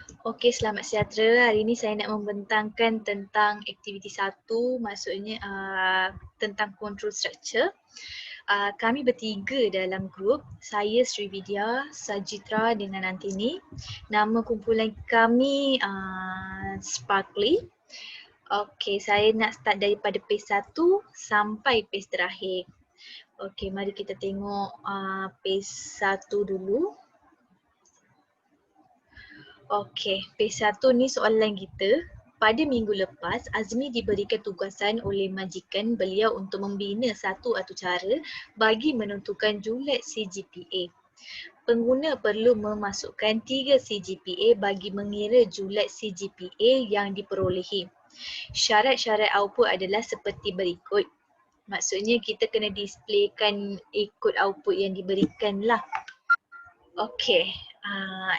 Okey, selamat sejahtera. Hari ini saya nak membentangkan tentang aktiviti 1, maksudnya tentang control structure. Kami bertiga dalam grup, saya Srividya, Sajitra dengan Antini. Nama kumpulan kami Sparkly. Okey, saya nak start daripada page 1 sampai page terakhir. Okey, mari kita tengok page 1 dulu. Okey, page 1 ni soalan kita. Pada minggu lepas, Azmi diberikan tugasan oleh majikan beliau untuk membina satu atucara bagi menentukan julat CGPA. Pengguna perlu memasukkan 3 CGPA bagi mengira julat CGPA yang diperolehi. Syarat-syarat output adalah seperti berikut. Maksudnya kita kena displaykan ikut output yang diberikan lah. Okey,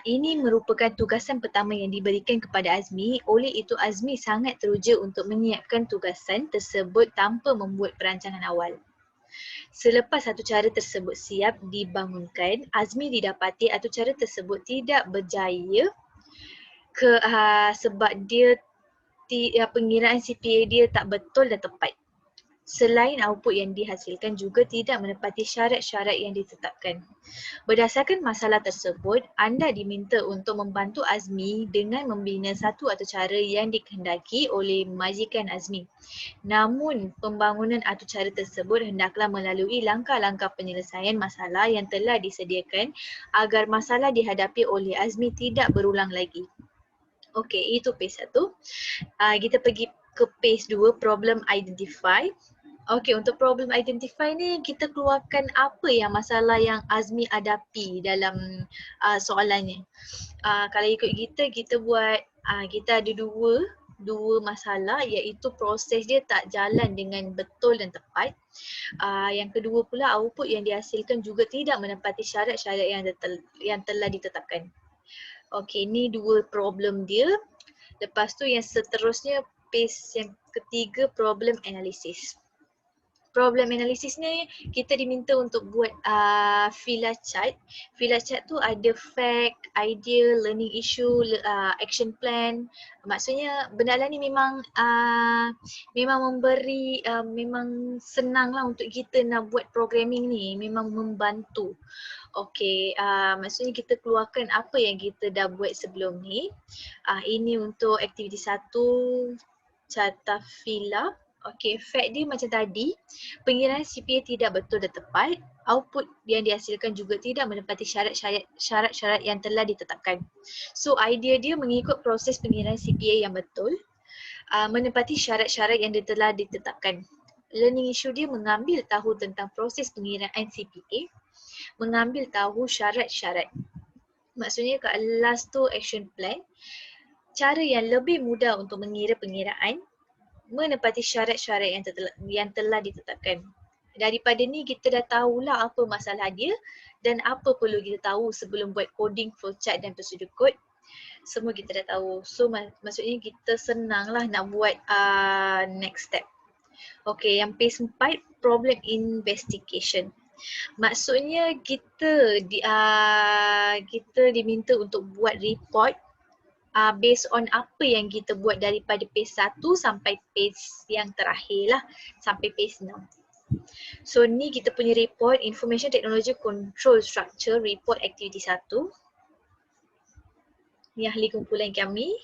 ini merupakan tugasan pertama yang diberikan kepada Azmi. Oleh itu Azmi sangat teruja untuk menyiapkan tugasan tersebut tanpa membuat perancangan awal. Selepas atucara tersebut siap dibangunkan, Azmi didapati atucara tersebut tidak berjaya sebab dia pengiraan CPA dia tak betul dan tepat. Selain output yang dihasilkan juga tidak menepati syarat-syarat yang ditetapkan. Berdasarkan masalah tersebut, anda diminta untuk membantu Azmi dengan membina satu atucara yang dikehendaki oleh majikan Azmi. Namun, pembangunan atucara tersebut hendaklah melalui langkah-langkah penyelesaian masalah yang telah disediakan agar masalah dihadapi oleh Azmi tidak berulang lagi. Okey, itu page 1. Kita pergi ke page 2, problem identify. Okey, untuk problem identify ni kita keluarkan apa yang masalah yang Azmi hadapi dalam soalannya. Kalau ikut kita buat, kita ada dua masalah, iaitu proses dia tak jalan dengan betul dan tepat. Yang kedua pula, output yang dihasilkan juga tidak menepati syarat-syarat yang telah ditetapkan. Okey, ni dua problem dia. Lepas tu yang seterusnya, page yang ketiga, problem analysis. Problem analysis ni kita diminta untuk buat fila chart. Fila chart tu ada fact, idea, learning issue, action plan. Maksudnya benda ni memang memberi, memang senang lah untuk kita nak buat programming ni, memang membantu. Okey, maksudnya kita keluarkan apa yang kita dah buat sebelum ni. Ini untuk aktiviti 1, carta fila. Okey, fact dia macam tadi, pengiraan CPA tidak betul dan tepat, output yang dihasilkan juga tidak menepati syarat-syarat yang telah ditetapkan. So idea dia mengikut proses pengiraan CPA yang betul, menepati syarat-syarat yang telah ditetapkan. Learning issue dia mengambil tahu tentang proses pengiraan CPA, mengambil tahu syarat-syarat. Maksudnya kat last tu action plan, cara yang lebih mudah untuk mengira pengiraan, menepati syarat-syarat yang telah ditetapkan. Daripada ni kita dah tahulah apa masalah dia dan apa perlu kita tahu sebelum buat coding, flowchart dan prosedur kod. Semua kita dah tahu. So maksudnya kita senanglah nak buat next step. Okey, yang page 4, problem investigation. Maksudnya kita diminta untuk buat report based on apa yang kita buat daripada page 1 sampai page yang terakhir lah, sampai page 6. So ni kita punya report, Information Technology Control Structure Report Aktiviti 1. Ni ahli kumpulan kami.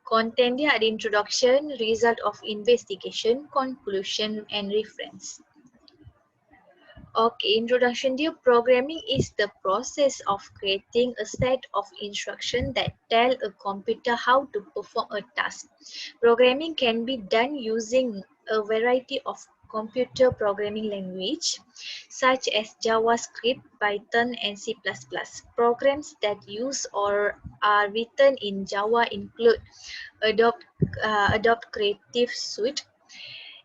Content dia ada introduction, result of investigation, conclusion and reference. Okay, introduction dia, programming is the process of creating a set of instructions that tell a computer how to perform a task. Programming can be done using a variety of computer programming language such as JavaScript, Python and C++. Programs that use or are written in Java include Adobe Creative Suite,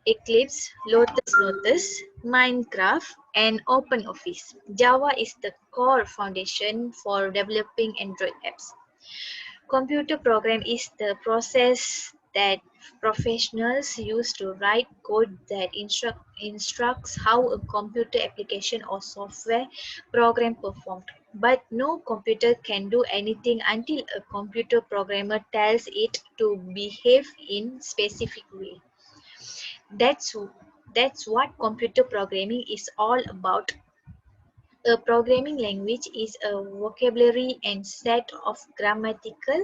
Eclipse, Lotus Notes, Minecraft, and OpenOffice. Java is the core foundation for developing Android apps. Computer program is the process that professionals use to write code that instructs how a computer application or software program performed. But no computer can do anything until a computer programmer tells it to behave in specific way. That's that's what computer programming is all about. A programming language is a vocabulary and set of grammatical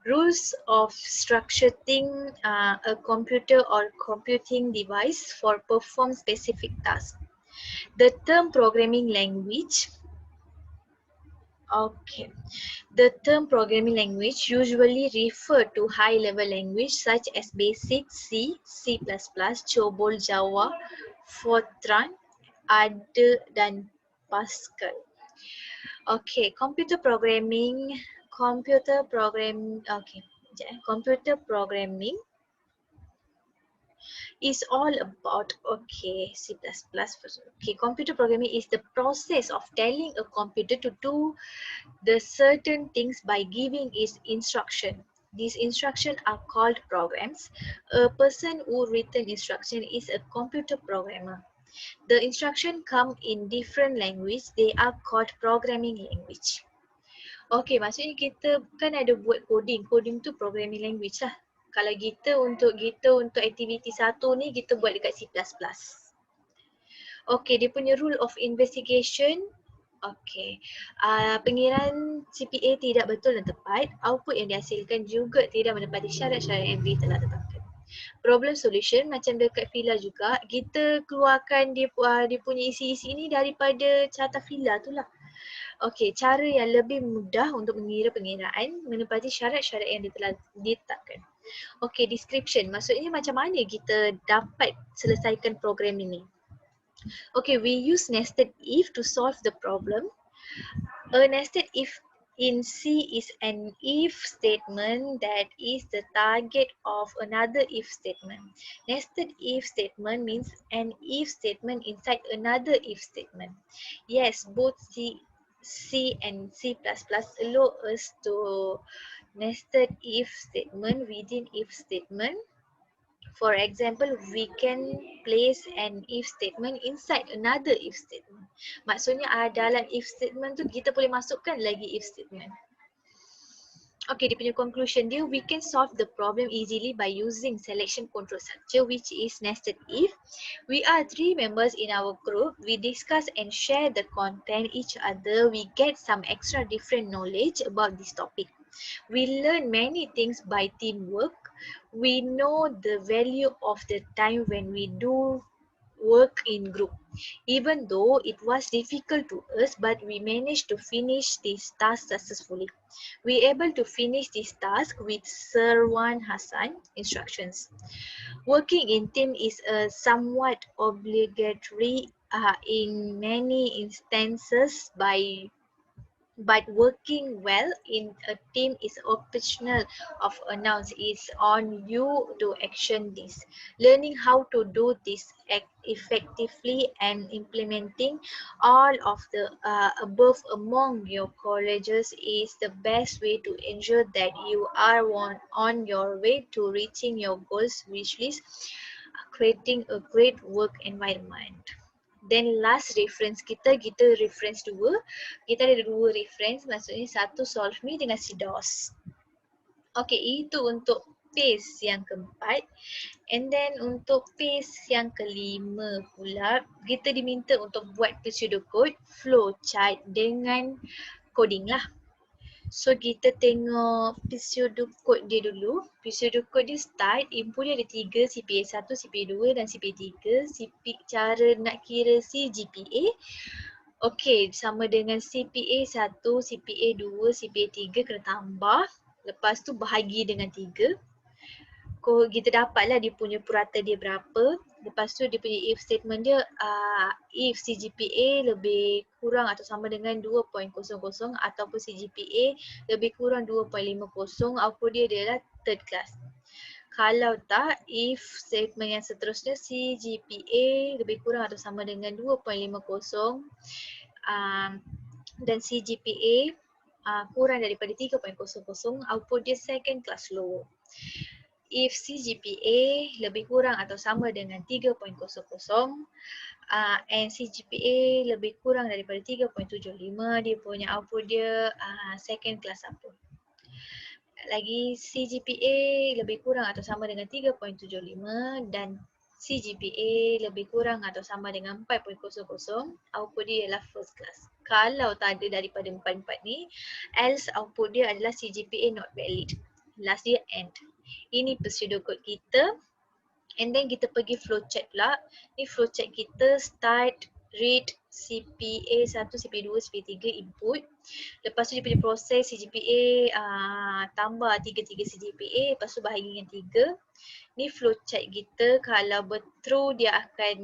rules of structuring a computer or computing device for perform specific tasks. The term programming language, okay, the term programming language usually refer to high-level language such as Basic, C, C++, COBOL, Java, Fortran, ada dan Pascal. Okay, computer programming is all about, okay, C++. Okay, computer programming is the process of telling a computer to do the certain things by giving its instruction. These instructions are called programs. A person who written instruction is a computer programmer. The instruction come in different language. They are called programming language. Okay, maksudnya kita kan ada buat coding. Coding tu programming language lah. Kalau kita untuk aktiviti satu ni kita buat dekat C++. Okay, dia punya rule of investigation. Okay, pengiraan CPA tidak betul dan tepat. Output yang dihasilkan juga tidak menepati syarat-syarat yang telah tetapkan. Problem solution macam dekat Fila juga, kita keluarkan dia punya isi-isi ni daripada carta Fila tu lah. Okay, cara yang lebih mudah untuk mengira pengiraan menepati syarat-syarat yang telah ditetapkan. Okay, description maksudnya macam mana kita dapat selesaikan program ini. Okay, we use nested if to solve the problem. A nested if in C is an if statement that is the target of another if statement. Nested if statement means an if statement inside another if statement. Yes, both C and C++ allow us to nested if statement within if statement. For example, we can place an if statement inside another if statement. Maksudnya dalam if statement tu kita boleh masukkan lagi if statement. Okay, dia punya conclusion dia, we can solve the problem easily by using selection control structure which is nested if. We are 3 members in our group. We discuss and share the content each other. We get some extra different knowledge about this topic. We learn many things by teamwork. We know the value of the time when we do work in group. Even though it was difficult to us, but we managed to finish this task successfully. We able to finish this task with Sir Wan Hassan instructions. Working in team is a somewhat obligatory in many instances but working well in a team is optional of announce is on you to action this. Learning how to do this effectively and implementing all of the above among your colleges is the best way to ensure that you are on your way to reaching your goals, which is creating a great work environment. Then last reference kita reference 2. Kita ada 2 reference, maksudnya satu solve me dengan CDOS. Okay, itu untuk page yang keempat. And then untuk page yang kelima pula, kita diminta untuk buat pseudocode flowchart dengan coding lah. So kita tengok pseudocode dia dulu. Pseudocode dia start, input dia ada 3, CPA 1, CPA 2 dan CPA 3. Cara nak kira si GPA. Okay, sama dengan CPA 1, CPA 2, CPA 3 kena tambah. Lepas tu bahagi dengan 3. Kita dapatlah dia punya purata dia berapa. Lepas tu dia punya if statement dia, if CGPA lebih kurang atau sama dengan 2.00 ataupun CGPA lebih kurang 2.50, output dia adalah third class. Kalau tak, if statement yang seterusnya CGPA lebih kurang atau sama dengan 2.50 dan CGPA kurang daripada 3.00, output dia second class low. If CGPA lebih kurang atau sama dengan 3.00, and CGPA lebih kurang daripada 3.75, dia punya output dia second class apa. Lagi CGPA lebih kurang atau sama dengan 3.75 dan CGPA lebih kurang atau sama dengan 4.00, output dia ialah first class. Kalau tak ada daripada 4 ni, else output dia adalah CGPA not valid. Last dia end. Ini prosedur code kita. And then kita pergi flowchart pula. Ni flowchart kita start, read, CPA 1, CPA 2, CPA 3 input. Lepas tu dia punya proses CGPA tambah 3 CGPA, lepas tu bahagi dengan 3. Ni flowchart kita, kalau betul dia akan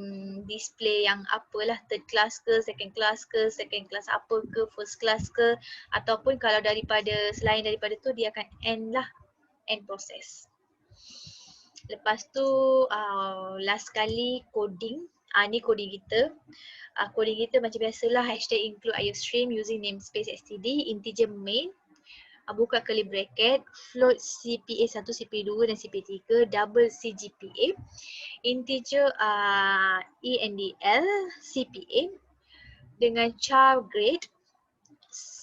display yang apalah, third class ke, second class ke, second class apa ke, first class ke, ataupun kalau daripada selain daripada tu dia akan end lah, end process. Lepas tu last kali coding. Ni coding kita. Coding kita macam biasalah, hashtag include iostream using namespace std, integer main, buka curly bracket, float CPA 1, CPA 2 dan CPA 3, double CGPA, integer ENDL, CPA dengan char grade.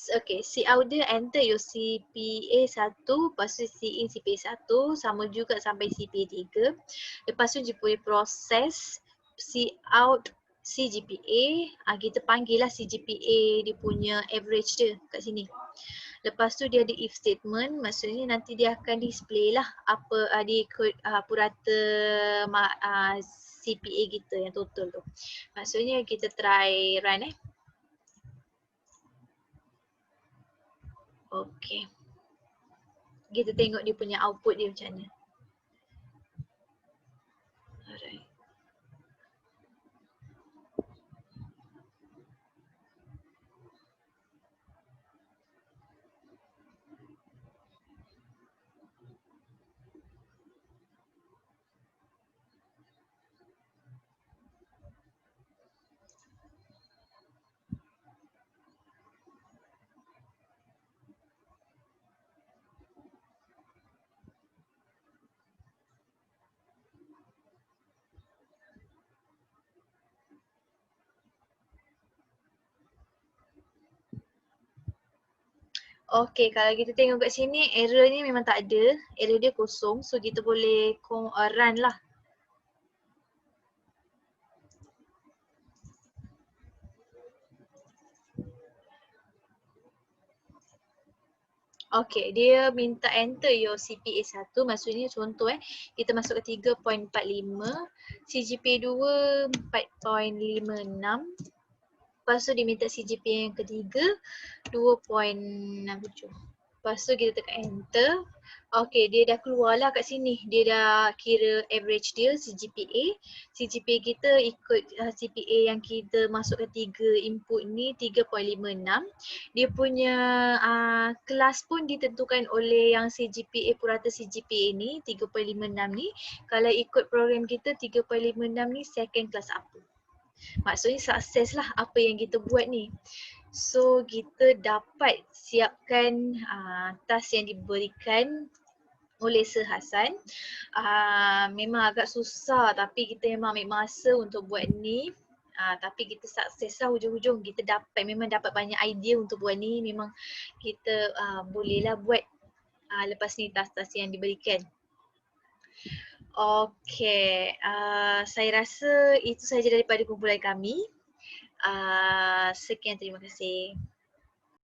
Okay, cout dia enter your CPA 1, lepas tu in CPA 1, sama juga sampai CPA 3. Lepas tu dia punya proses cout CGPA, kita panggil lah CGPA dia punya average dia kat sini. Lepas tu dia ada if statement, maksudnya nanti dia akan display lah apa di purata CPA kita yang total tu. Maksudnya kita try run Okay. Kita tengok dia punya output dia macam mana. Alright. Okay, kalau kita tengok kat sini error ni memang tak ada, error dia kosong, so kita boleh run lah. Okay, dia minta enter your CPA 1, maksudnya contoh kita masuk ke 3.45, CGPA 2 4.56, lepas tu dia minta CGPA yang ketiga 2.67. Lepas tu kita tekan enter. Okay, dia dah keluar lah kat sini. Dia dah kira average dia CGPA. CGPA kita ikut CPA yang kita masuk ke 3 input ni 3.56. Dia punya kelas pun ditentukan oleh yang CGPA, purata CGPA ni 3.56 ni. Kalau ikut program kita 3.56 ni second class apa. Maksudnya sukses lah apa yang kita buat ni. So kita dapat siapkan task yang diberikan oleh Sir Hassan. Memang agak susah tapi kita memang ambil masa untuk buat ni. Tapi kita sukses lah hujung-hujung. Kita memang dapat banyak idea untuk buat ni. Memang kita bolehlah buat lepas ni task-task yang diberikan. Okay, saya rasa itu sahaja daripada kumpulan kami. Sekian, terima kasih.